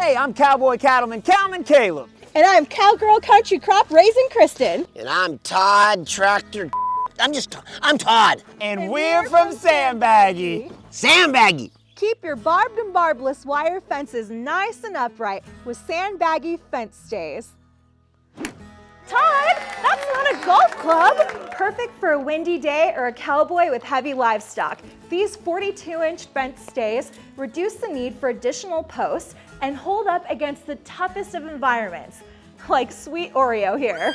Hey, I'm Cowboy Cattleman Caleb. And I'm Cowgirl Country Crop Raising Kristen. And I'm Todd Tractor. I'm Todd. And we're from Sandbaggy. Sandbaggy. Keep your barbed and barbless wire fences nice and upright with Sandbaggy fence stays. Todd, that's not a golf club. Perfect for a windy day or a cowboy with heavy livestock. These 42-inch fence stays reduce the need for additional posts and hold up against the toughest of environments, like sweet Oreo here.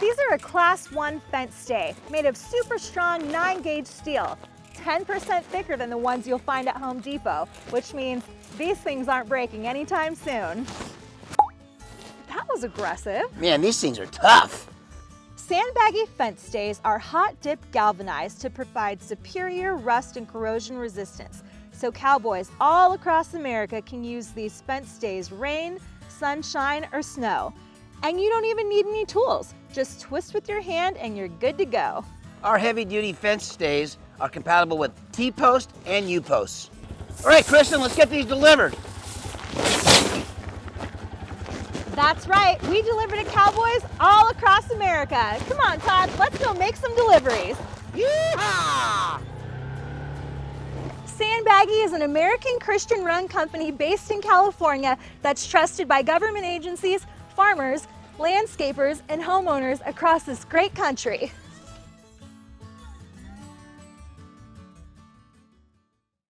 These are a Class 1 fence stay made of super strong 9-gauge steel, 10% thicker than the ones you'll find at Home Depot, which means these things aren't breaking anytime soon. That was aggressive. Man, these things are tough. Sandbaggy fence stays are hot dip galvanized to provide superior rust and corrosion resistance, so cowboys all across America can use these fence stays rain, sunshine, or snow. And you don't even need any tools. Just twist with your hand and you're good to go. Our heavy-duty fence stays are compatible with T-post and U-posts. All right, Kristen, let's get these delivered. That's right, we deliver to cowboys all across America. Come on, Todd, let's go make some deliveries. Yeehaw! Sandbaggy is an American Christian-run company based in California that's trusted by government agencies, farmers, landscapers, and homeowners across this great country.